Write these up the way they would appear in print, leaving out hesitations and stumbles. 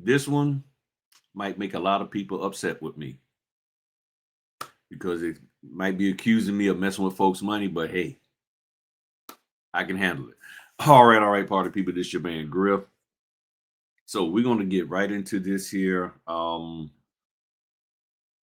This one might make a lot of people upset with me because it might be accusing me of messing with folks' money, but hey, I can handle it. All right, party people. This your man Griff. So we're gonna get right into this here. And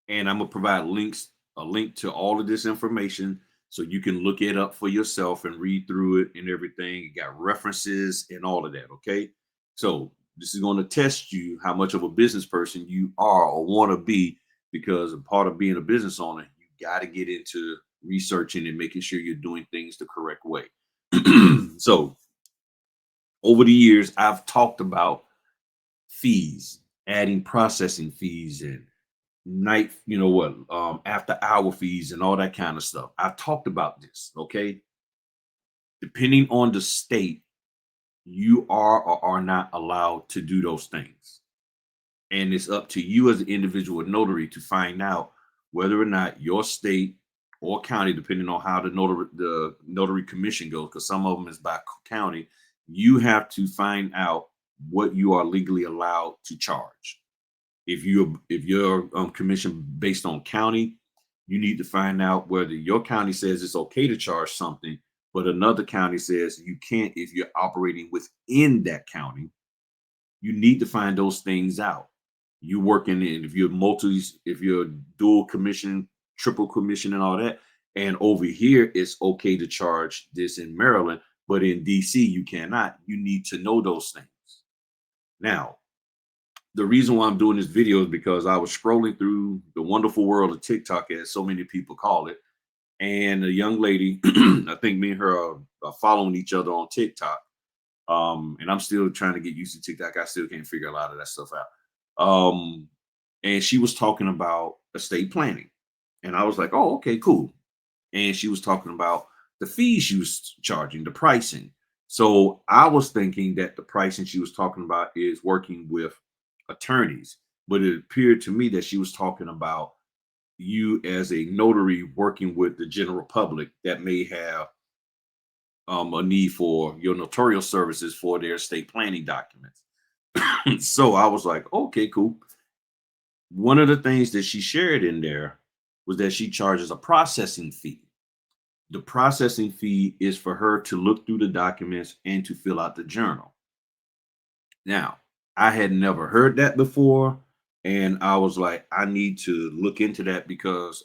I'm gonna provide a link to all of this information so you can look it up for yourself and read through it and everything. You got references and all of that. Okay. So this is going to test you how much of a business person you are or want to be, because a part of being a business owner, you got to get into researching and making sure you're doing things the correct way. So over the years, I've talked about fees, adding processing fees and night, after hour fees and all that kind of stuff. I've talked about this. Okay. Depending on the state, you are or are not allowed to do those things. And it's up to you as an individual notary to find out whether or not your state or county, depending on how the notary commission goes, because some of them is by county, you have to find out what you are legally allowed to charge. If you're commission based on county, you need to find out whether your county says it's okay to charge something, but another county says you can't. If you're operating within that county, you need to find those things out. You working in, if you're dual commission, triple commission and all that, and over here it's okay to charge this in Maryland, but in DC you cannot. You need to know those things. Now, the reason why I'm doing this video is because I was scrolling through the wonderful world of TikTok, as so many people call it, and a young lady, I think me and her are following each other on TikTok. And I'm still trying to get used to TikTok. I still can't figure a lot of that stuff out. And she was talking about estate planning, and I was like, "Oh, okay, cool." And she was talking about the fees she was charging, the pricing. So I was thinking that the pricing she was talking about is working with attorneys, but it appeared to me that she was talking about you as a notary working with the general public that may have a need for your notarial services for their estate planning documents. So I was like, okay, cool. One of the things that she shared in there was that she charges a processing fee. The processing fee is for her to look through the documents and to fill out the journal. Now, I had never heard that before. And I was like, I need to look into that because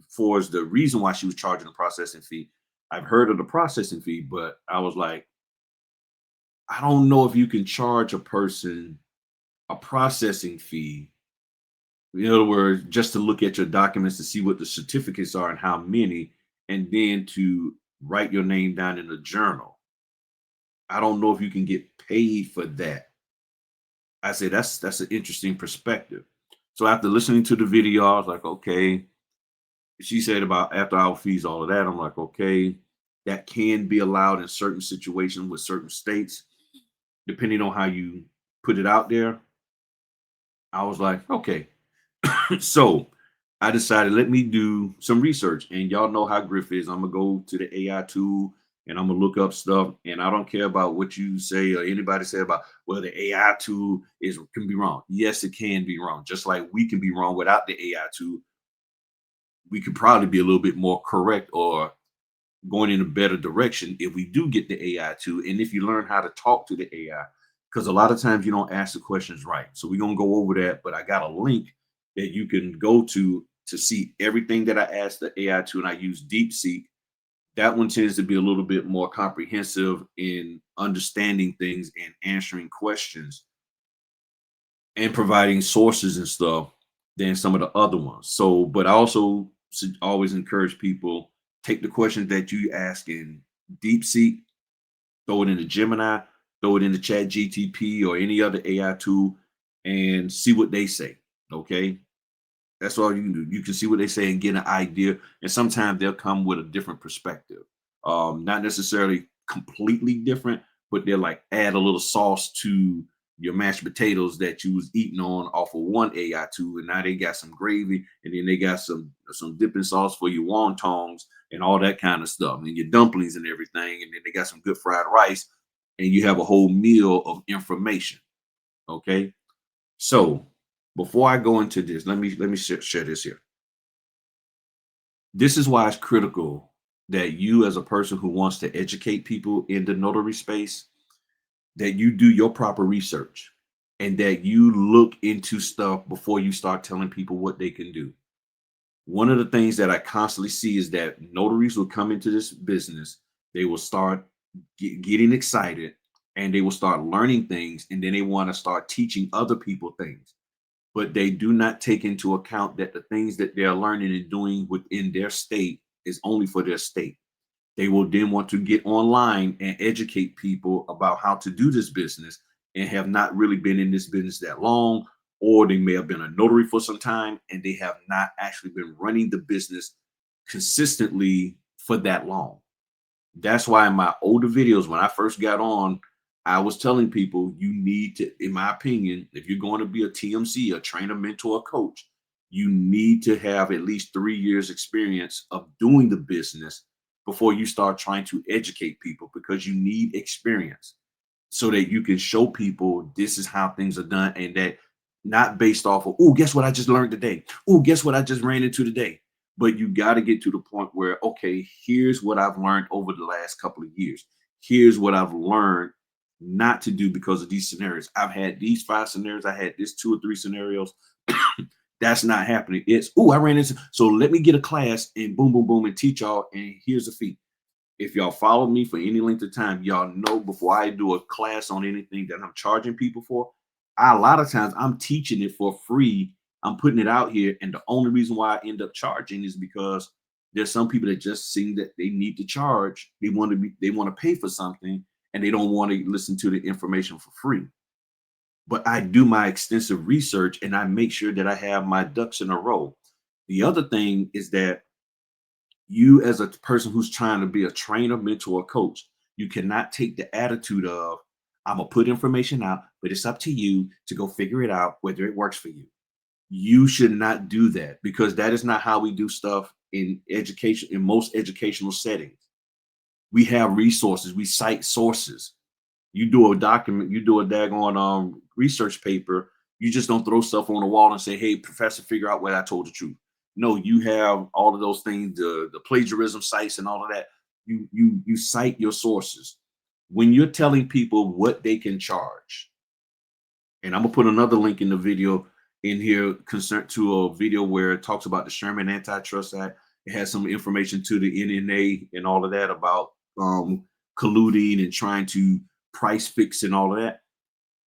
for the reason why she was charging the processing fee. I've heard of the processing fee, but I was like, I don't know if you can charge a person a processing fee. In other words, just to look at your documents to see what the certificates are and how many, and then to write your name down in a journal. I don't know if you can get paid for that. I say that's an interesting perspective. So after listening to the video, I was like, okay. She said about after hour fees, all of that. I'm like, okay, that can be allowed in certain situations with certain states, depending on how you put it out there. I was like, okay. So I decided let me do some research. And y'all know how Griff is. I'm gonna go to the AI tool and I'm gonna look up stuff. And I don't care about what you say or anybody say about well, the AI tool can be wrong. Yes, it can be wrong. Just like we can be wrong without the AI tool. We could probably be a little bit more correct or going in a better direction if we do get the AI tool. And if you learn how to talk to the AI, because a lot of times you don't ask the questions right. So we're gonna go over that, but I got a link that you can go to see everything that I asked the AI to, and I use DeepSeek. That one tends to be a little bit more comprehensive in understanding things and answering questions and providing sources and stuff than some of the other ones. So, but I also always encourage people take the questions that you ask in DeepSeek, throw it into Gemini, throw it into Chat GTP or any other AI tool, and see what they say. Okay, that's all you can do. You can see what they say and get an idea. And sometimes they'll come with a different perspective. Not necessarily completely different, but they'll like add a little sauce to your mashed potatoes that you was eating on off of one AI tool, and now they got some gravy, and then they got some dipping sauce for your wontons and all that kind of stuff, and your dumplings and everything, and then they got some good fried rice, and you have a whole meal of information. Okay, So before I go into this, let me share this here. This is why it's critical that you, as a person who wants to educate people in the notary space, that you do your proper research and that you look into stuff before you start telling people what they can do. One of the things that I constantly see is that notaries will come into this business, they will start getting excited and they will start learning things, and then they want to start teaching other people things. But they do not take into account that the things that they're learning and doing within their state is only for their state. They will then want to get online and educate people about how to do this business and have not really been in this business that long, or they may have been a notary for some time and they have not actually been running the business consistently for that long. That's why in my older videos, when I first got on, I was telling people you need to, in my opinion, if you're going to be a TMC, a trainer, mentor, coach, you need to have at least 3 years experience of doing the business before you start trying to educate people, because you need experience so that you can show people this is how things are done, and that not based off of, oh, guess what I just learned today, oh, guess what I just ran into today. But you got to get to the point where, okay, here's what I've learned over the last couple of years, here's what I've learned not to do because of these scenarios. I've had these 5 scenarios, I had this 2 or 3 scenarios. That's not happening. It's, oh, I ran into, so let me get a class and boom boom boom and teach y'all, and here's the fee. If y'all follow me for any length of time, y'all know before I do a class on anything that I'm charging people for, a lot of times I'm teaching it for free. I'm putting it out here. And the only reason why I end up charging is because there's some people that just seem that they need to charge. They want to pay for something and they don't want to listen to the information for free. But I do my extensive research and I make sure that I have my ducks in a row. The other thing is that you, as a person who's trying to be a trainer, mentor, or coach, you cannot take the attitude of, I'm gonna put information out, but it's up to you to go figure it out whether it works for you. You should not do that, because that is not how we do stuff in education, in most educational settings. We have resources, we cite sources. You do a document, you do a daggone research paper. You just don't throw stuff on the wall and say, "Hey, professor, figure out whether I told the truth." No, you have all of those things, the plagiarism sites and all of that. You cite your sources when you're telling people what they can charge. And I'm gonna put another link in the video in here concerned to a video where it talks about the Sherman Antitrust Act. It has some information to the NNA and all of that about colluding and trying to price fix and all of that.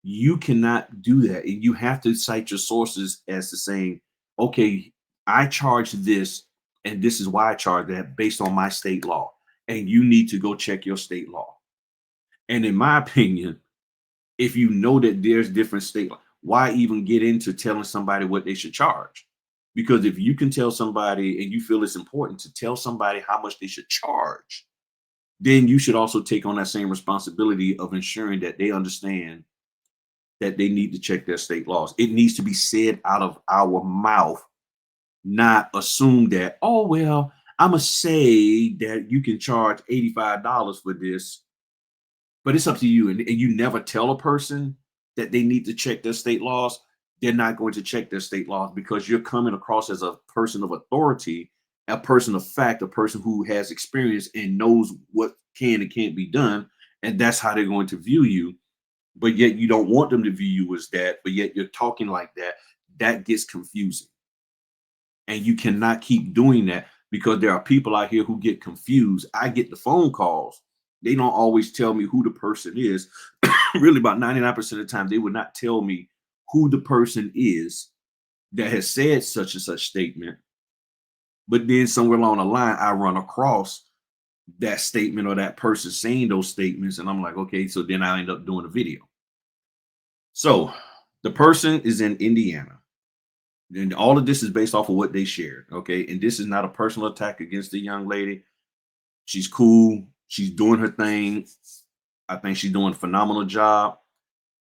You cannot do that. And you have to cite your sources as to saying, okay, I charge this, and this is why I charge that based on my state law. And you need to go check your state law. And in my opinion, if you know that there's different state law, why even get into telling somebody what they should charge? Because if you can tell somebody and you feel it's important to tell somebody how much they should charge, then you should also take on that same responsibility of ensuring that they understand that they need to check their state laws. It needs to be said out of our mouth, not assume that, oh, well, I'm going to say that you can charge $85 for this, but it's up to you. And you never tell a person that they need to check their state laws. They're not going to check their state laws because you're coming across as a person of authority, a person of fact, a person who has experience and knows what can and can't be done. And that's how they're going to view you. But yet you don't want them to view you as that, but yet you're talking like that. That gets confusing. And you cannot keep doing that, because there are people out here who get confused. I get the phone calls. They don't always tell me who the person is. Really, about 99% of the time, they would not tell me who the person is that has said such and such statement. But then somewhere along the line, I run across that statement or that person saying those statements. And I'm like, okay, so then I end up doing a video. So the person is in Indiana. And all of this is based off of what they shared. Okay. And this is not a personal attack against the young lady. She's cool. She's doing her thing. I think she's doing a phenomenal job.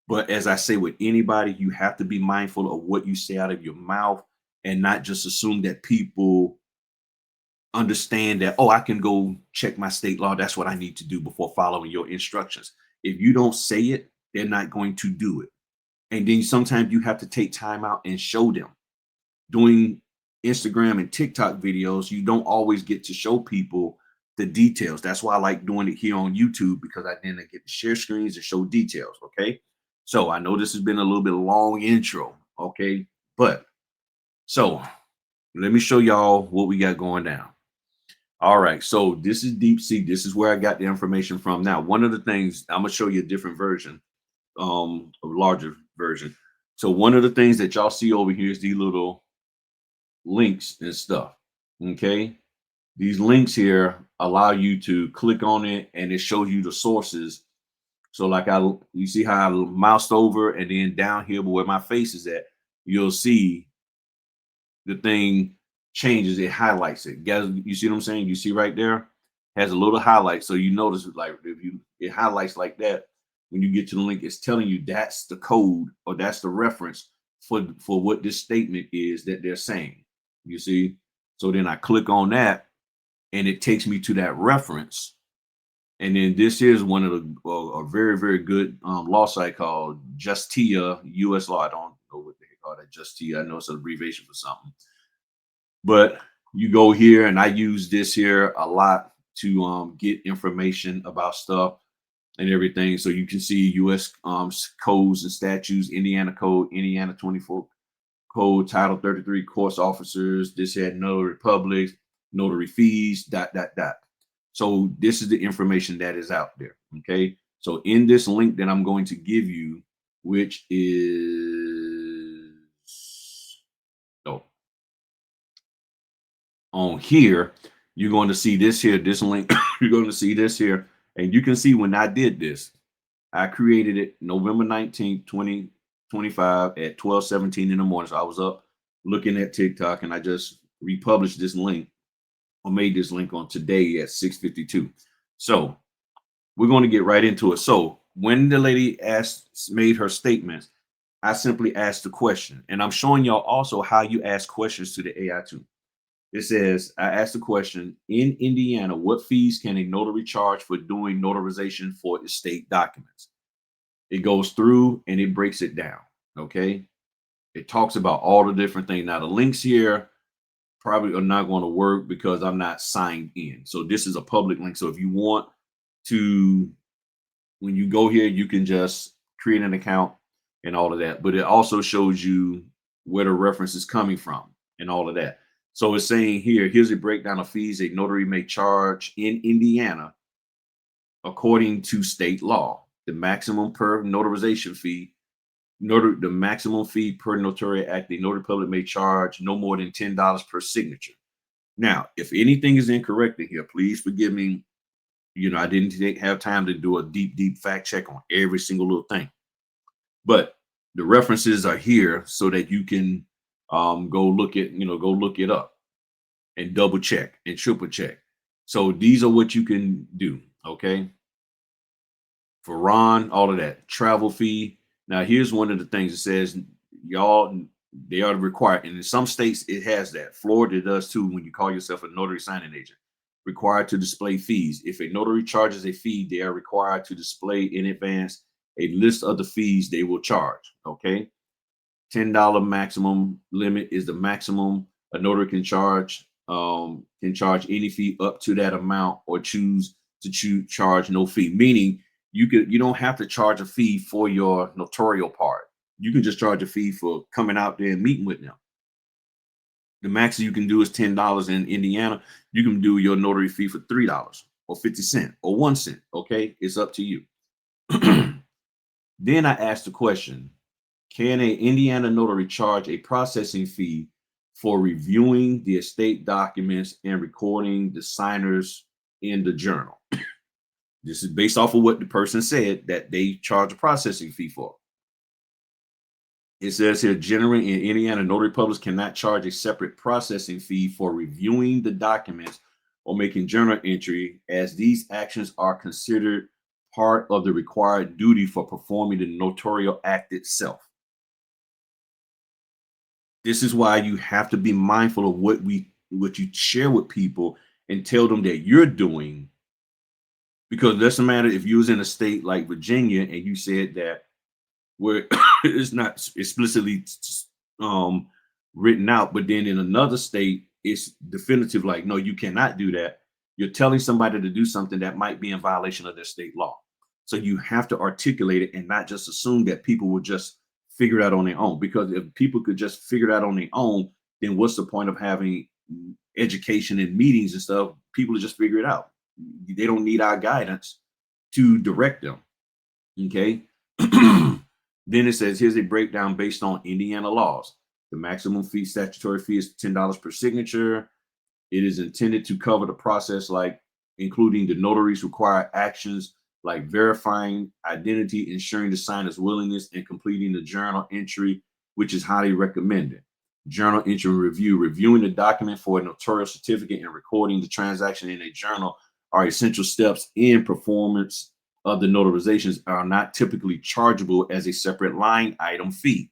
But as I say with anybody, you have to be mindful of what you say out of your mouth and not just assume that people understand that, oh, I can go check my state law. That's what I need to do before following your instructions. If you don't say it, they're not going to do it. And then sometimes you have to take time out and show them. Doing Instagram and TikTok videos, you don't always get to show people the details. That's why I like doing it here on YouTube, because I then get to share screens and show details. Okay. So I know this has been a little bit long intro. Okay. But so let me show y'all what we got going down. All right. So this is Deep Sea. This is where I got the information from. Now, one of the things I'm gonna show you a different version, a larger version. So one of the things that y'all see over here is these little links and stuff. Okay. These links here allow you to click on it and it shows you the sources. So like you see how I moused over and then down here where my face is at, you'll see the thing changes, it highlights it. Guys, you see what I'm saying? You see right there has a little highlight. So you notice like if you it highlights like that, when you get to the link, it's telling you that's the code or that's the reference for what this statement is that they're saying. You see? So then I click on that and it takes me to that reference. And then this is one of the a very, very good law site called Justia US Law. I don't know what they call that Justia. I know it's an abbreviation for something. But you go here, and I use this here a lot to get information about stuff and everything. So you can see U.S. Codes and statutes, Indiana Code, Indiana 24 Code, Title 33, course officers. This had notary publics, notary fees, dot dot dot. So this is the information that is out there. Okay. So in this link that I'm going to give you, which is oh, on here, you're going to see this here, this link. You're going to see this here. And you can see when I did this, I created it November 19th, 2025 at 12:17 in the morning. So I was up looking at TikTok and I just republished this link or made this link on today at 6:52. So we're going to get right into it. So when the lady made her statements, I simply asked the question. And I'm showing y'all also how you ask questions to the AI too. It says, I asked the question, in Indiana, what fees can a notary charge for doing notarization for estate documents? It goes through and it breaks it down. Okay. It talks about all the different things. Now, the links here probably are not going to work because I'm not signed in. So this is a public link. So if you want to, when you go here, you can just create an account and all of that. But it also shows you where the reference is coming from and all of that. So it's saying here, here's a breakdown of fees a notary may charge in Indiana according to state law. The maximum per notarization fee, the maximum fee per notary act, the notary public may charge no more than $10 per signature. Now, if anything is incorrect in here, please forgive me. You know, I didn't have time to do a deep fact check on every single little thing. But the references are here so that you can go look it up and double check and triple check. So these are what you can do. Okay. For Ron, all of that travel fee. Now, here's one of the things it says, y'all, they are required. And in some states, it has that. Florida does too when you call yourself a notary signing agent. Required to display fees. If a notary charges a fee, they are required to display in advance a list of the fees they will charge. Okay. $10 maximum limit is the maximum a notary can charge. Can charge any fee up to that amount or choose to charge no fee. Meaning you don't have to charge a fee for your notarial part. You can just charge a fee for coming out there and meeting with them. The max you can do is $10 in Indiana. You can do your notary fee for $3 or 50 cents or 1 cent. Okay, it's up to you. Then I asked the question, can a Indiana notary charge a processing fee for reviewing the estate documents and recording the signers in the journal? This is based off of what the person said that they charge a processing fee for. It says here, generally in Indiana, notary publics cannot charge a separate processing fee for reviewing the documents or making journal entry, as these actions are considered part of the required duty for performing the notarial act itself. This is why you have to be mindful of what you share with people and tell them that you're doing, because it doesn't matter if you was in a state like Virginia and you said that where it's not explicitly um, written out, but then in another state, it's definitive. Like, no, you cannot do that. You're telling somebody to do something that might be in violation of their state law. So you have to articulate it and not just assume that people will just figure it out on their own. Because if people could just figure it out on their own, then what's the point of having education and meetings and stuff? People will just figure it out. They don't need our guidance to direct them. Okay. Then it says here's a breakdown based on Indiana laws. The maximum fee, statutory fee, is $10 per signature. It is intended to cover the process, like including the notary's required actions, like verifying identity, ensuring the signer's willingness, and completing the journal entry, which is highly recommended. Journal entry review, reviewing the document for a notarial certificate and recording the transaction in a journal are essential steps in performance of the notarizations, are not typically chargeable as a separate line item fee.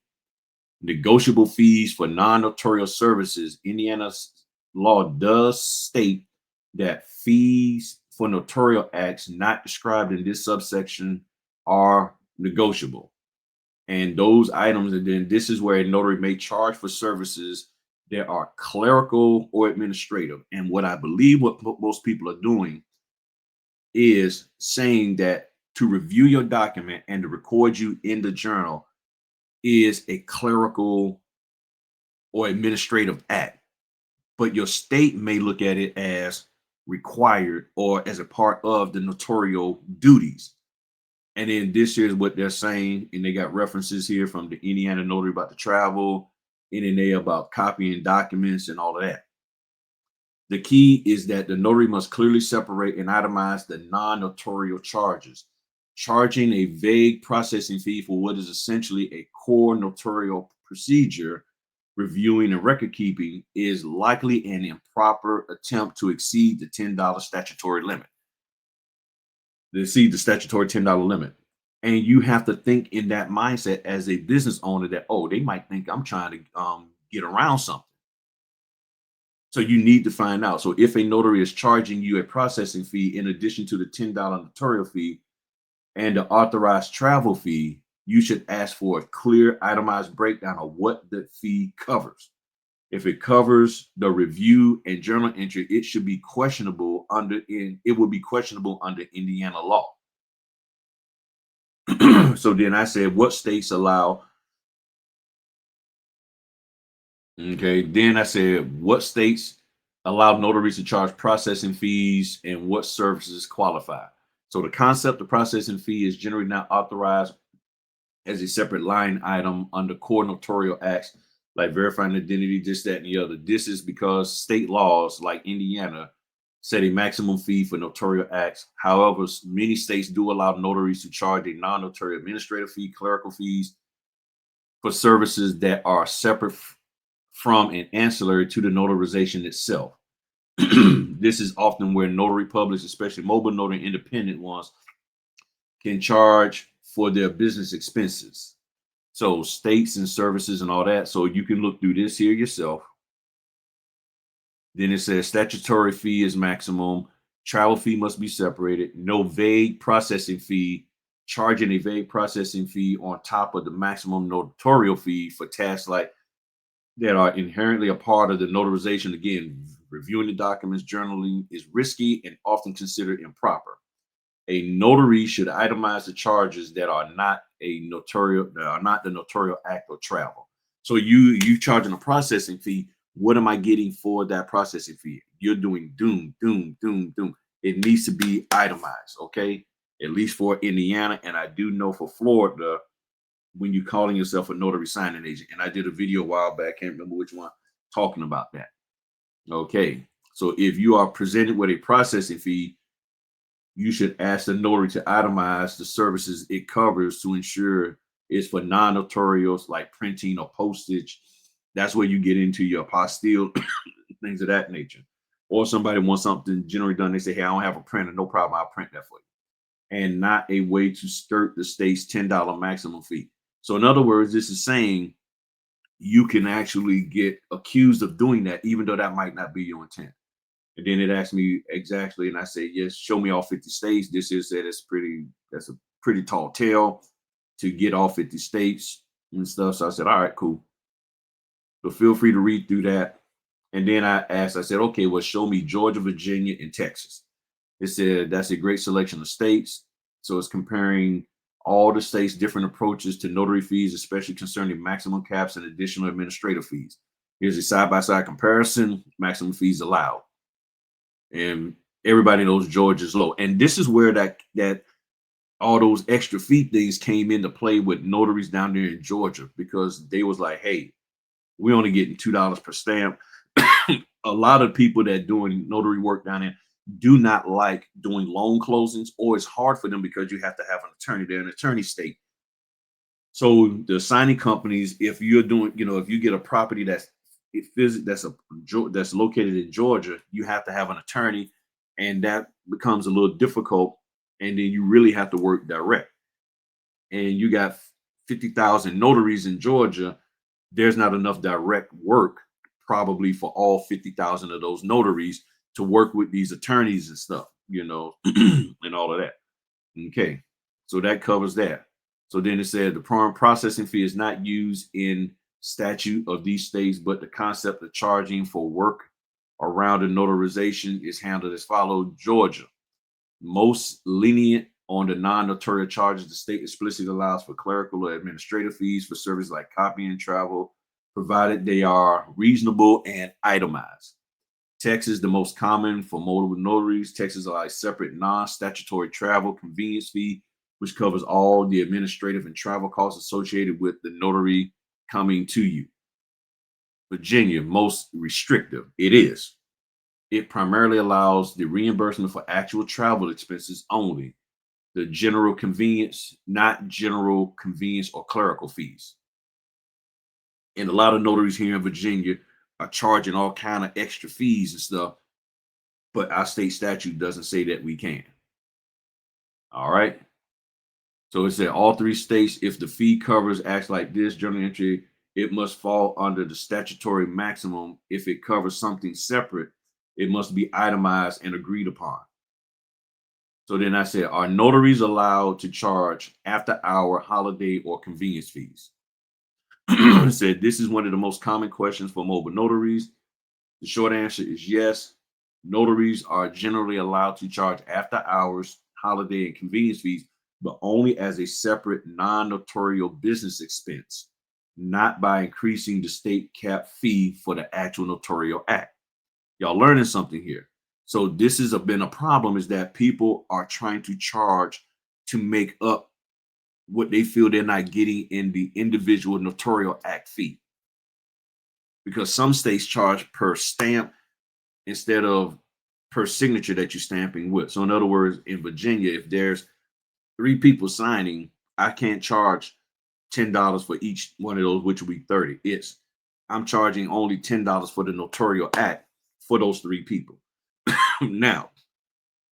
Negotiable fees for non-notarial services. Indiana's law does state that fees for notarial acts not described in this subsection are negotiable. And those items, and then this is where a notary may charge for services that are clerical or administrative. And what I believe what most people are doing is saying that to review your document and to record you in the journal is a clerical or administrative act, but your state may look at it as required or as a part of the notarial duties. And then this is what they're saying, and they got references here from the Indiana Notary about the travel, NNA about copying documents and all of that. The key is that the notary must clearly separate and itemize the non-notarial charges. Charging a vague processing fee for what is essentially a core notarial procedure, reviewing and record keeping, is likely an improper attempt to exceed the $10 statutory limit. To exceed the statutory $10 limit. And you have to think in that mindset as a business owner that, oh, they might think I'm trying to get around something. So you need to find out. So if a notary is charging you a processing fee in addition to the $10 notarial fee and the authorized travel fee, you should ask for a clear itemized breakdown of what the fee covers. If it covers the review and journal entry, it should be questionable under Indiana law. So then I said, what states allow? Okay. Then I said, what states allow notaries to charge processing fees and what services qualify? So the concept of processing fee is generally not authorized as a separate line item under core notarial acts like verifying identity, this, that, and the other. This is because state laws like Indiana set a maximum fee for notarial acts. However, many states do allow notaries to charge a non-notarial administrative fee, clerical fees for services that are separate from and ancillary to the notarization itself. This is often where notary publics, especially mobile notary independent ones, can charge for their business expenses. So states and services and all that. So you can look through this here yourself. Then it says statutory fee is maximum. Travel fee must be separated. No vague processing fee. Charging a vague processing fee on top of the maximum notarial fee for tasks like that are inherently a part of the notarization. Again, reviewing the documents, journaling is risky and often considered improper. A notary should itemize the charges that are not the notarial act or travel. So you charging a processing fee. What am I getting for that processing fee? You're doing doom, doom, doom, doom. It needs to be itemized, okay? At least for Indiana, and I do know for Florida, when you're calling yourself a notary signing agent. And I did a video a while back, can't remember which one, talking about that. Okay, so if you are presented with a processing fee, you should ask the notary to itemize the services it covers to ensure it's for non-notarials like printing or postage. That's where you get into your apostille, things of that nature. Or somebody wants something generally done, they say, hey, I don't have a printer, no problem, I'll print that for you. And not a way to skirt the state's $10 maximum fee. So in other words, this is saying you can actually get accused of doing that, even though that might not be your intent. And then it asked me exactly, and I said, yes, show me all 50 states. This is that that's a pretty tall tale. to get all 50 states and stuff. So I said, all right, cool. So feel free to read through that. And then I said, okay, well, show me Georgia, Virginia, and Texas. It said that's a great selection of states. So it's comparing all the states' different approaches to notary fees, especially concerning maximum caps and additional administrative fees. Here's a side-by-side comparison, maximum fees allowed. And everybody knows Georgia's low. And this is where that all those extra fee things came into play with notaries down there in Georgia, because they was like, hey, we're only getting $2 per stamp. A lot of people that doing notary work down there do not like doing loan closings, or it's hard for them because you have to have an attorney. They're an attorney state. So the signing companies, if you're doing, if you get a property that's located in Georgia, you have to have an attorney, and that becomes a little difficult. And then you really have to work direct. And you got 50,000 notaries in Georgia. There's not enough direct work probably for all 50,000 of those notaries to work with these attorneys and stuff, and all of that. Okay. So that covers that. So then it said the processing fee is not used in statute of these states, but the concept of charging for work around a notarization is handled as follows. Georgia, most lenient on the non-notarial charges. The state explicitly allows for clerical or administrative fees for services like copying and travel, provided they are reasonable and itemized. Texas, the most common for mobile notaries. Texas allows separate non-statutory travel convenience fee, which covers all the administrative and travel costs associated with the notary coming to you. Virginia, most restrictive. It is. It primarily allows the reimbursement for actual travel expenses only. The general convenience, not general convenience or clerical fees. And a lot of notaries here in Virginia are charging all kind of extra fees and stuff, but our state statute doesn't say that we can. All right. So it said all three states, if the fee covers acts like this journal entry, it must fall under the statutory maximum. If it covers something separate, it must be itemized and agreed upon. So then I said, are notaries allowed to charge after hour, holiday, or convenience fees? Said this is one of the most common questions for mobile notaries. The short answer is yes. Notaries are generally allowed to charge after hours, holiday, and convenience fees, but only as a separate non-notarial business expense, not by increasing the state cap fee for the actual notarial act. Y'all learning something here. So this has been a problem, is that people are trying to charge to make up what they feel they're not getting in the individual notarial act fee. Because some states charge per stamp instead of per signature that you're stamping with. So in other words, in Virginia, if there's 3 people signing, I can't charge $10 for each one of those, which will be 30. I'm charging only $10 for the notarial act for those 3 people. Now,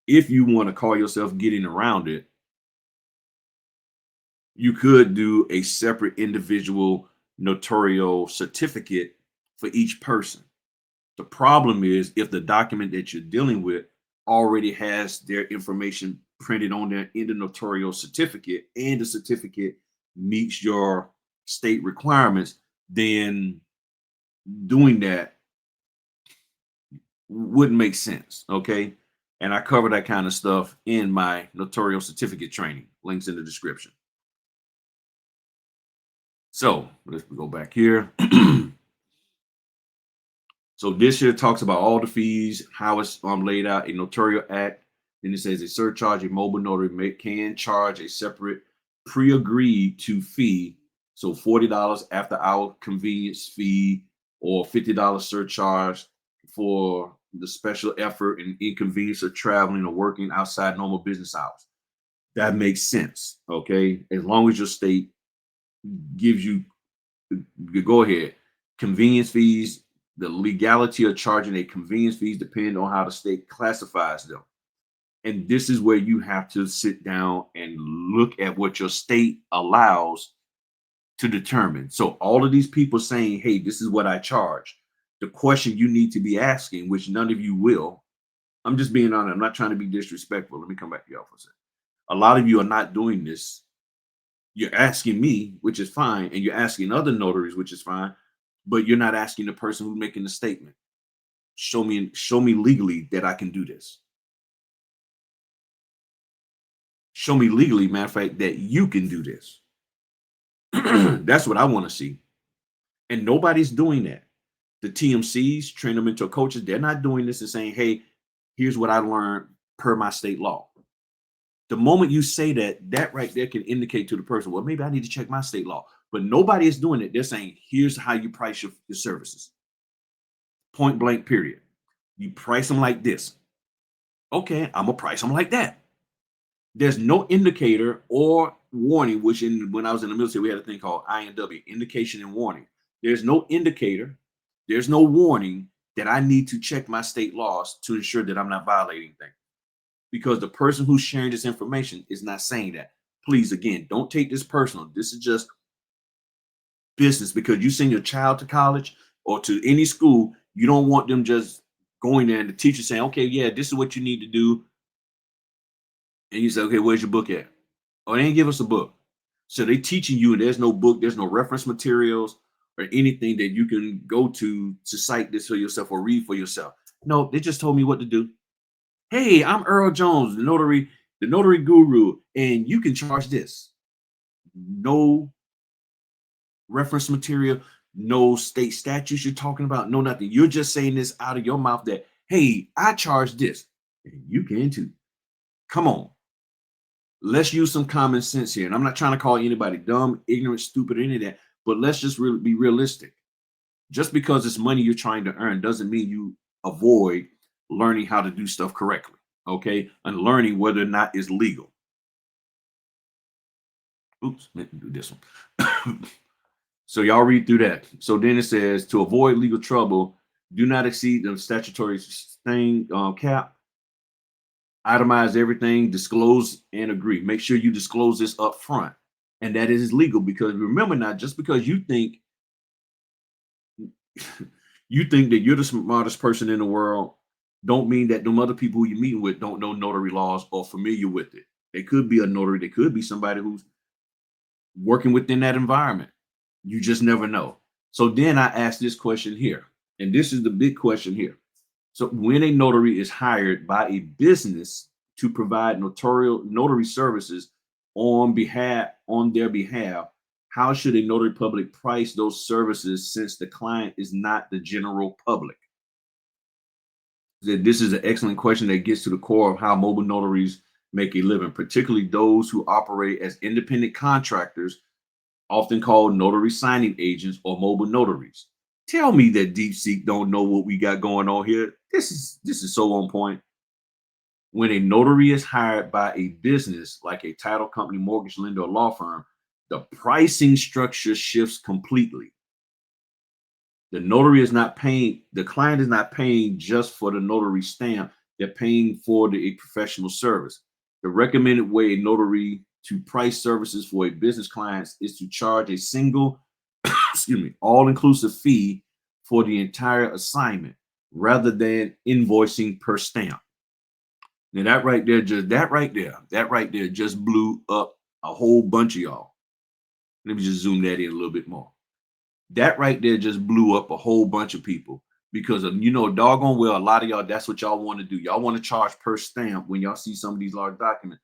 if you want to call yourself getting around it, you could do a separate individual notarial certificate for each person. The problem is if the document that you're dealing with already has their information printed on there in the notarial certificate, and the certificate meets your state requirements, then doing that wouldn't make sense. Okay. And I cover that kind of stuff in my notarial certificate training. Links in the description. So let's go back here. So this here talks about all the fees, how it's laid out, a notarial act. Then it says a surcharge, a mobile notary can charge a separate pre-agreed to fee. So $40 after hour convenience fee, or $50 surcharge for the special effort and inconvenience of traveling or working outside normal business hours. That makes sense. Okay. As long as your state gives you, go ahead. Convenience fees, the legality of charging a convenience fees depend on how the state classifies them. And this is where you have to sit down and look at what your state allows to determine. So all of these people saying, hey, this is what I charge. The question you need to be asking, which none of you will, I'm just being honest, I'm not trying to be disrespectful. Let me come back to y'all for a second. A lot of you are not doing this You're asking me, which is fine, and you're asking other notaries, which is fine, but you're not asking the person who's making the statement. Show me legally that I can do this. Show me legally, matter of fact, that you can do this. That's what I want to see. And nobody's doing that. The TMCs, train them into coaches, they're not doing this and saying, hey, here's what I learned per my state law. The moment you say that, that right there can indicate to the person, well, maybe I need to check my state law. But nobody is doing it. They're saying, here's how you price your services. Point blank, period. You price them like this. Okay, I'm gonna price them like that. There's no indicator or warning, which when I was in the military, we had a thing called INW, indication and warning. There's no indicator, there's no warning that I need to check my state laws to ensure that I'm not violating things. Because the person who's sharing this information is not saying that. Please, again, don't take this personal. This is just business. Because you send your child to college or to any school, you don't want them just going there and the teacher saying, okay, yeah, this is what you need to do. And you say, okay, where's your book at? Oh, they didn't give us a book. So they teaching you, and there's no book, there's no reference materials or anything that you can go to cite this for yourself or read for yourself. No, they just told me what to do. Hey, I'm Earl Jones, the notary guru, and you can charge this. No reference material, no state statutes you're talking about, no nothing. You're just saying this out of your mouth that, hey, I charge this, and you can too. Come on. Let's use some common sense here. And I'm not trying to call anybody dumb, ignorant, stupid, or any of that, but let's just really be realistic. Just because it's money you're trying to earn doesn't mean you avoid learning how to do stuff correctly. Okay. And learning whether or not it's legal. Oops, meant to do this one. So y'all read through that. So then it says to avoid legal trouble, do not exceed the statutory thing cap. Itemize everything, disclose and agree. Make sure you disclose this up front. And that is legal because remember now, just because you think you think that you're the smartest person in the world, don't mean that them other people you're meeting with don't know notary laws or familiar with it. They could be a notary, they could be somebody who's working within that environment. You just never know. So then I ask this question here, and this is the big question here. So when a notary is hired by a business to provide notary services on their behalf, how should a notary public price those services since the client is not the general public? This is an excellent question that gets to the core of how mobile notaries make a living, particularly those who operate as independent contractors, often called notary signing agents or mobile notaries. Tell me that DeepSeek don't know what we got going on here. This is so on point. When a notary is hired by a business like a title company, mortgage lender, or law firm, the pricing structure shifts completely. The notary is not paying, the client is not paying just for the notary stamp. They're paying for a professional service. The recommended way a notary to price services for a business client is to charge a single, excuse me, all-inclusive fee for the entire assignment rather than invoicing per stamp. Now that right there, that right there just blew up a whole bunch of y'all. Let me just zoom that in a little bit more. That right there just blew up a whole bunch of people because of, doggone well, a lot of y'all, that's what y'all want to do. Y'all want to charge per stamp when y'all see some of these large documents.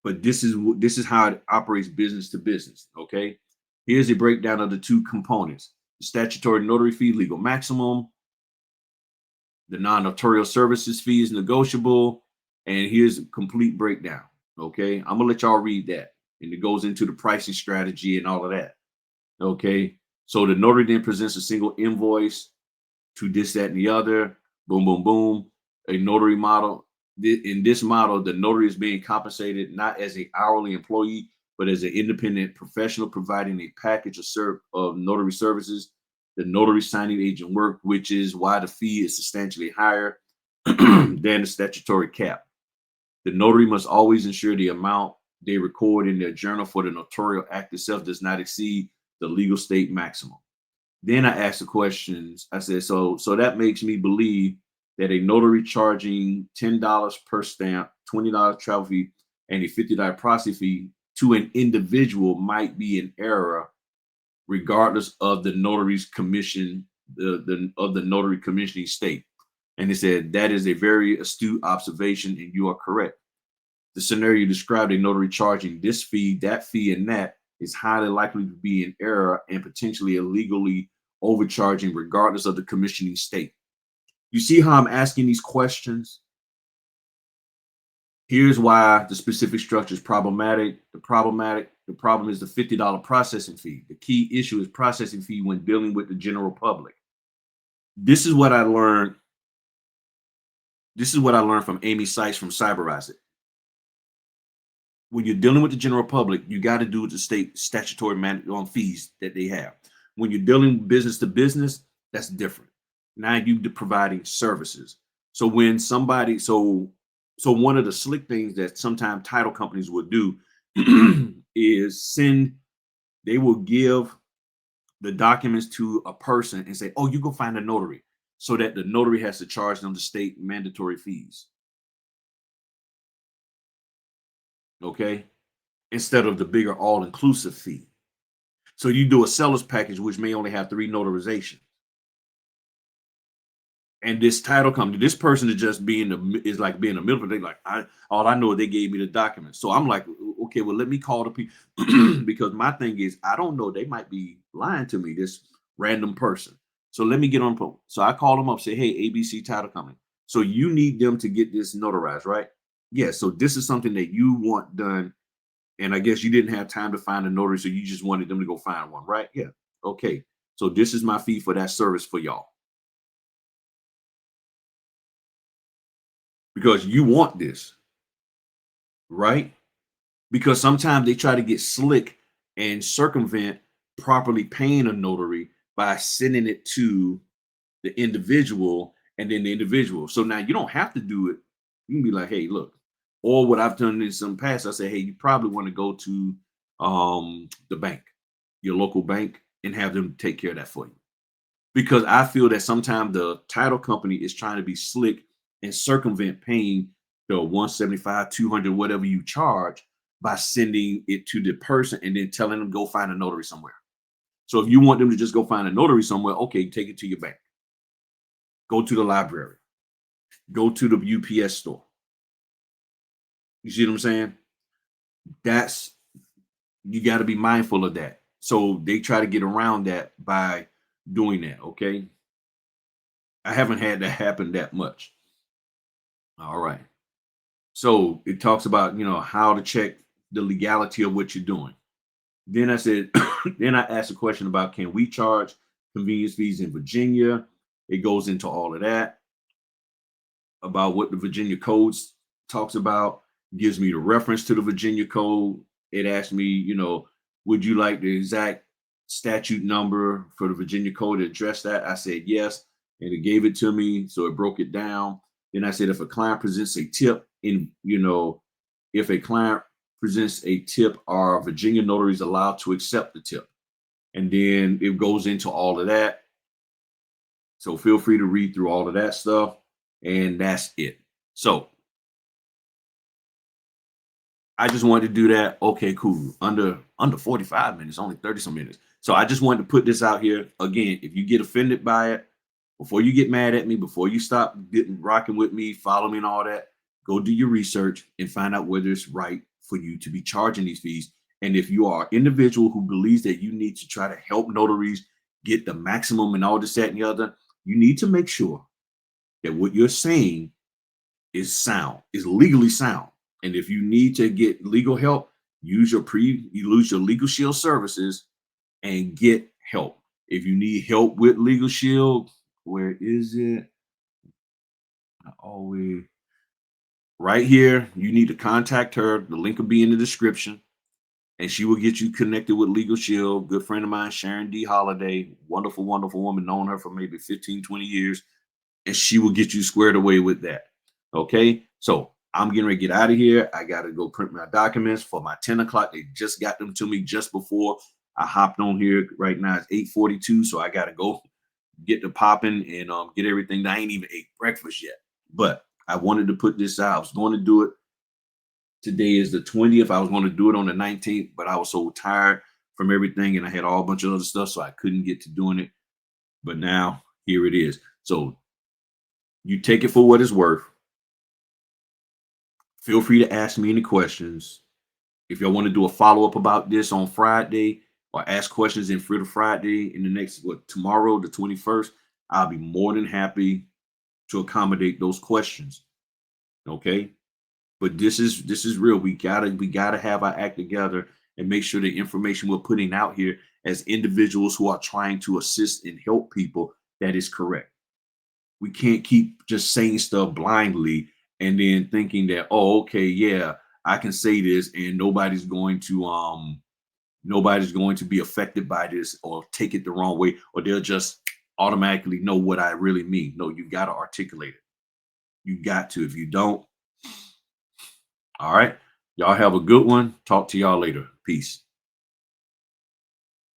But this is how it operates business to business. Okay. Here's a breakdown of the two components: the statutory notary fee, legal maximum. The non-notarial services fee is negotiable. And here's a complete breakdown. Okay. I'm gonna let y'all read that. And it goes into the pricing strategy and all of that. Okay. So the notary then presents a single invoice to this, that, and the other. Boom, boom, boom. A notary model. In this model, the notary is being compensated not as an hourly employee, but as an independent professional providing a package of notary services. The notary signing agent work, which is why the fee is substantially higher than the statutory cap. The notary must always ensure the amount they record in their journal for the notarial act itself does not exceed the legal state maximum. Then I asked the questions. I said, so that makes me believe that a notary charging $10 per stamp, $20 travel fee, and a $50 processing fee to an individual might be an error, regardless of the notary's commission, the notary commissioning state. And they said that is a very astute observation, and you are correct. The scenario described, a notary charging this fee, that fee, and that, is highly likely to be an error and potentially illegally overcharging, regardless of the commissioning state. You see how I'm asking these questions? Here's why the specific structure is problematic. The problem is the $50 processing fee. The key issue is processing fee when dealing with the general public. This is what I learned. This is what I learned from Amy Sykes from Cyberize It. When you're dealing with the general public, you got to do with the state statutory on fees that they have. When you're dealing business to business, that's different. Now you're providing services. So when somebody, so one of the slick things that sometimes title companies will do is they will give the documents to a person and say, oh, you go find a notary, so that the notary has to charge them the state mandatory fees. Okay. Instead of the bigger all-inclusive fee. So you do a seller's package, which may only have 3 notarizations. And this title company, this person is just is like being a middle. They like, all I know is they gave me the documents. So I'm like, okay, well, let me call the people because my thing is, I don't know, they might be lying to me, this random person. So let me get on phone. So I call them up, say, hey, ABC Title Company. So you need them to get this notarized, right? Yeah. So this is something that you want done. And I guess you didn't have time to find a notary, so you just wanted them to go find one, right? Yeah. Okay. So this is my fee for that service for y'all. Because you want this, right? Because sometimes they try to get slick and circumvent properly paying a notary by sending it to the individual and then the individual. So now you don't have to do it. You can be like, hey, look, or what I've done in some past, I say, hey, you probably want to go to the bank, your local bank, and have them take care of that for you. Because I feel that sometimes the title company is trying to be slick and circumvent paying the 175, 200, whatever you charge, by sending it to the person and then telling them go find a notary somewhere. So if you want them to just go find a notary somewhere, okay, take it to your bank. Go to the library. Go to the UPS store. You see what I'm saying? You got to be mindful of that. So they try to get around that by doing that. Okay. I haven't had that happen that much. All right. So it talks about, how to check the legality of what you're doing. Then I said, then I asked a question about, can we charge convenience fees in Virginia? It goes into all of that, about what the Virginia codes talks about, gives me the reference to the Virginia code. It asked me, would you like the exact statute number for the Virginia code to address that? I said yes, and it gave it to me, so it broke it down. Then I said, if a client presents a tip if a client presents a tip, are Virginia notaries allowed to accept the tip? And then it goes into all of that. So feel free to read through all of that stuff. And that's it. So I just wanted to do that. Okay, cool. Under 45 minutes, only 30 some minutes. So I just wanted to put this out here. Again, if you get offended by it, before you get mad at me, before you stop rocking with me, follow me and all that, go do your research and find out whether it's right for you to be charging these fees. And if you are an individual who believes that you need to try to help notaries get the maximum and all this, that, and the other, you need to make sure that what you're saying is sound, is legally sound. And if you need to get legal help, use your Legal Shield services and get help. If you need help with Legal Shield, where is it? I always right here. You need to contact her. The link will be in the description, and she will get you connected with Legal Shield. Good friend of mine, Sharon D. Holiday, wonderful, wonderful woman, known her for maybe 15, 20 years, and she will get you squared away with that. Okay, so I'm getting ready to get out of here. I got to go print my documents for my 10 o'clock. They just got them to me just before I hopped on here. Right now it's 8:42, so I got to go get the popping and get everything. I ain't even ate breakfast yet, but I wanted to put this out. I was going to do it Today is the 20th. I was going to do it on the 19th, but I was so tired from everything and I had all a bunch of other stuff, so I couldn't get to doing it. But now here it is. So you take it for what it's worth. Feel free to ask me any questions. If y'all want to do a follow-up about this on Friday or ask questions in Freedom Friday in the next tomorrow, the 21st, I'll be more than happy to accommodate those questions. Okay. But this is real. We gotta have our act together and make sure the information we're putting out here as individuals who are trying to assist and help people, that is correct. We can't keep just saying stuff blindly and then thinking that, oh, okay, yeah, I can say this and nobody's going to be affected by this or take it the wrong way, or they'll just automatically know what I really mean. No, you got to articulate it. You got to. If you don't, all right. Y'all have a good one. Talk to y'all later. Peace.